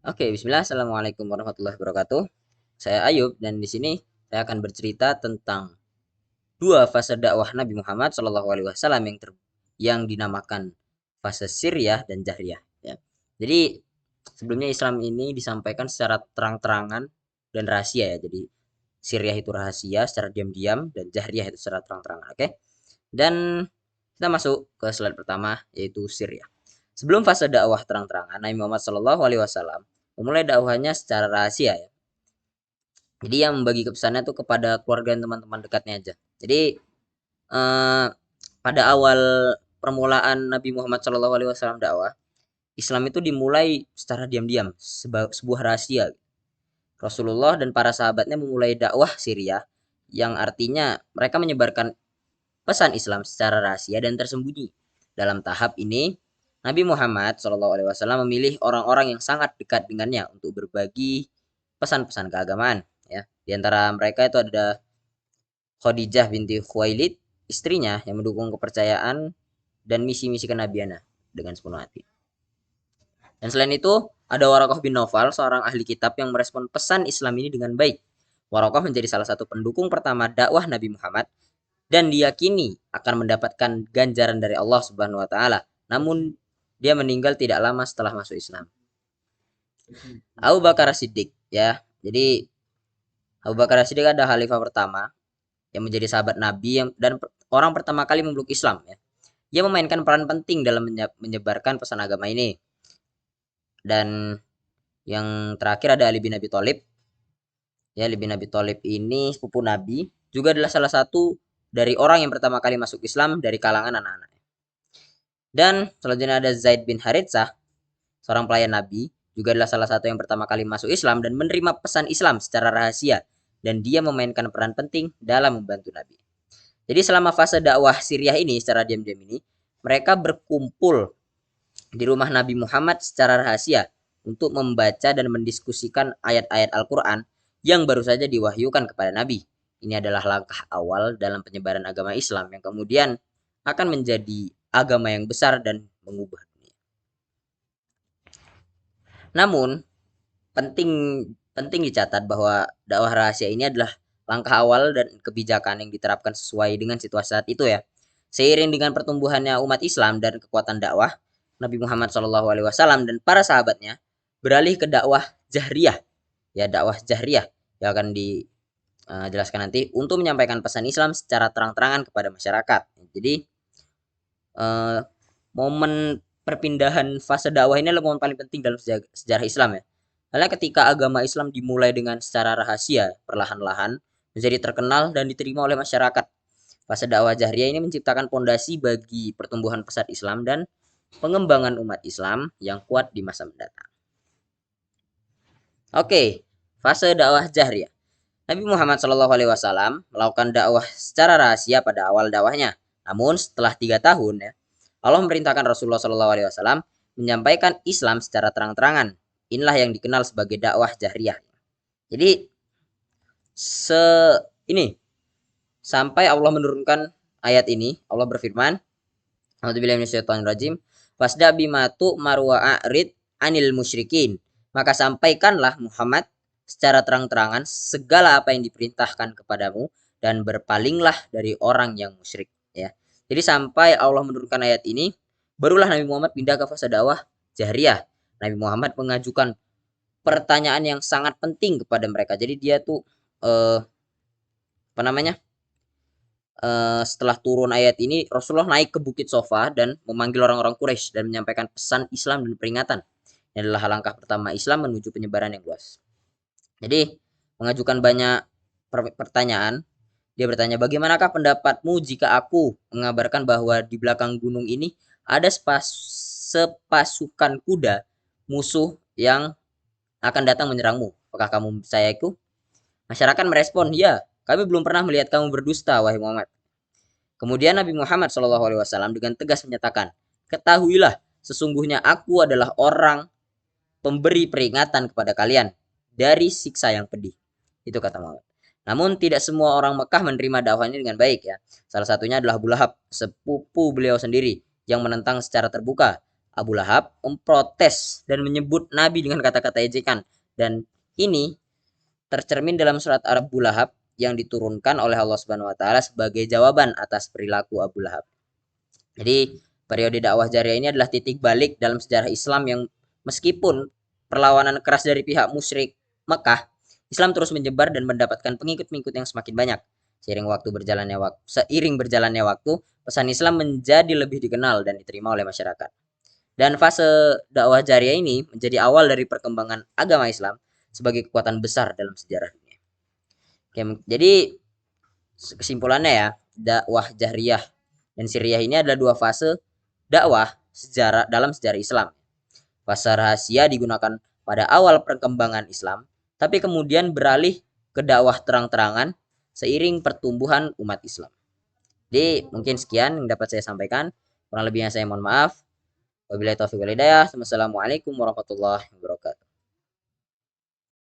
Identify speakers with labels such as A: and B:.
A: Oke, bismillah. Assalamualaikum warahmatullahi wabarakatuh. Saya Ayub dan di sini saya akan bercerita tentang dua fase dakwah Nabi Muhammad SAW yang dinamakan fase Siriyah dan Jahriyah. Ya. Jadi sebelumnya Islam ini disampaikan secara terang-terangan dan rahasia ya. Jadi Siriyah itu rahasia secara diam-diam dan Jahriyah itu secara terang-terangan. Oke. Dan kita masuk ke slide pertama yaitu Siriyah. Sebelum fase dakwah terang-terangan, Nabi Muhammad SAW memulai dakwahnya secara rahasia ya. Jadi yang membagi pesannya tuh kepada keluarga dan teman-teman dekatnya aja. Jadi eh, pada awal permulaan Nabi Muhammad SAW dakwah, Islam itu dimulai secara diam-diam, sebuah rahasia. Rasulullah dan para sahabatnya memulai dakwah Syria yang artinya mereka menyebarkan pesan Islam secara rahasia dan tersembunyi. Dalam tahap ini, Nabi Muhammad SAW memilih orang-orang yang sangat dekat dengannya untuk berbagi pesan-pesan keagamaan. Ya, di antara mereka itu ada Khadijah binti Khuwailid, istrinya yang mendukung kepercayaan dan misi-misi kenabiannya dengan sepenuh hati. Dan selain itu, ada Waraqah bin Nawfal, seorang ahli kitab yang merespon pesan Islam ini dengan baik. Waraqah menjadi salah satu pendukung pertama dakwah Nabi Muhammad dan diyakini akan mendapatkan ganjaran dari Allah Subhanahu wa taala. Namun dia meninggal tidak lama setelah masuk Islam. Abu Bakar Siddiq ya. Jadi Abu Bakar Siddiq adalah khalifah pertama yang menjadi sahabat Nabi dan orang pertama kali memeluk Islam ya. Dia memainkan peran penting dalam menyebarkan pesan agama ini. Dan yang terakhir ada Ali bin Abi Thalib. Ya, Ali bin Abi Thalib ini sepupu Nabi, juga adalah salah satu dari orang yang pertama kali masuk Islam dari kalangan anak-anak. Dan selanjutnya ada Zaid bin Haritsah, seorang pelayan Nabi, juga adalah salah satu yang pertama kali masuk Islam dan menerima pesan Islam secara rahasia. Dan dia memainkan peran penting dalam membantu Nabi. Jadi selama fase dakwah Siriah ini secara diam-diam ini, mereka berkumpul di rumah Nabi Muhammad secara rahasia untuk membaca dan mendiskusikan ayat-ayat Al-Quran yang baru saja diwahyukan kepada Nabi. Ini adalah langkah awal dalam penyebaran agama Islam yang kemudian akan menjadi agama yang besar dan mengubah dunia. Namun, penting penting dicatat bahwa dakwah rahasia ini adalah langkah awal dan kebijakan yang diterapkan sesuai dengan situasi saat itu ya. Seiring dengan pertumbuhannya umat Islam dan kekuatan dakwah, Nabi Muhammad SAW dan para sahabatnya beralih ke dakwah jahriyah, ya dakwah jahriyah yang akan dijelaskan nanti untuk menyampaikan pesan Islam secara terang-terangan kepada masyarakat. Jadi eh, momen perpindahan fase dakwah ini adalah momen paling penting dalam sejarah Islam ya. Karena ketika agama Islam dimulai dengan secara rahasia, perlahan-lahan menjadi terkenal dan diterima oleh masyarakat. Fase dakwah jahriyah ini menciptakan pondasi bagi pertumbuhan pesat Islam dan pengembangan umat Islam yang kuat di masa mendatang. Oke, fase dakwah jahriyah. Nabi Muhammad SAW melakukan dakwah secara rahasia pada awal dakwahnya. Namun setelah 3 tahun ya, Allah memerintahkan Rasulullah SAW menyampaikan Islam secara terang-terangan. Inilah yang dikenal sebagai dakwah jahriyah. Jadi se ini sampai Allah menurunkan ayat ini, Allah berfirman, A'udzubillahi minasyaitonirrajim, fasda bima tu'maru wa a'rid anil musyrikin. Maka sampaikanlah Muhammad secara terang-terangan segala apa yang diperintahkan kepadamu dan berpalinglah dari orang yang musyrik ya. Jadi sampai Allah menurunkan ayat ini, barulah Nabi Muhammad pindah ke fase dakwah jahriyah. Nabi Muhammad mengajukan pertanyaan yang sangat penting kepada mereka. Jadi dia tuh apa namanya? Setelah turun ayat ini, Rasulullah naik ke Bukit Sofa dan memanggil orang-orang Quraisy dan menyampaikan pesan Islam dan peringatan. Ini adalah langkah pertama Islam menuju penyebaran yang luas. Jadi, mengajukan banyak pertanyaan. Dia bertanya, bagaimanakah pendapatmu jika aku mengabarkan bahwa di belakang gunung ini ada sepasukan kuda musuh yang akan datang menyerangmu? Apakah kamu percayaku? Masyarakat merespon, ya, kami belum pernah melihat kamu berdusta, wahai Muhammad. Kemudian Nabi Muhammad SAW dengan tegas menyatakan, ketahuilah, sesungguhnya aku adalah orang pemberi peringatan kepada kalian dari siksa yang pedih. Itu kata Muhammad. Namun tidak semua orang Mekah menerima dakwah ini dengan baik ya. Salah satunya adalah Abu Lahab, sepupu beliau sendiri yang menentang secara terbuka. Abu Lahab memprotes dan menyebut Nabi dengan kata-kata ejekan. Dan ini tercermin dalam surat Abu Lahab yang diturunkan oleh Allah Subhanahu wa taala sebagai jawaban atas perilaku Abu Lahab. Jadi, periode dakwah Jariyah ini adalah titik balik dalam sejarah Islam yang meskipun perlawanan keras dari pihak musyrik Mekah, Islam terus menyebar dan mendapatkan pengikut-pengikut yang semakin banyak. Seiring berjalannya waktu, pesan Islam menjadi lebih dikenal dan diterima oleh masyarakat. Dan fase dakwah Jariyah ini menjadi awal dari perkembangan agama Islam sebagai kekuatan besar dalam sejarah dunia. Oke, jadi kesimpulannya ya, dakwah Jahriyah dan Siriyah ini adalah dua fase dakwah dalam sejarah Islam. Fase rahasia digunakan pada awal perkembangan Islam, tapi kemudian beralih ke dakwah terang-terangan seiring pertumbuhan umat Islam. Jadi mungkin sekian yang dapat saya sampaikan. Kurang lebihnya saya mohon maaf. Wabillahi taufiq wal hidayah. Wassalamualaikum warahmatullahi wabarakatuh.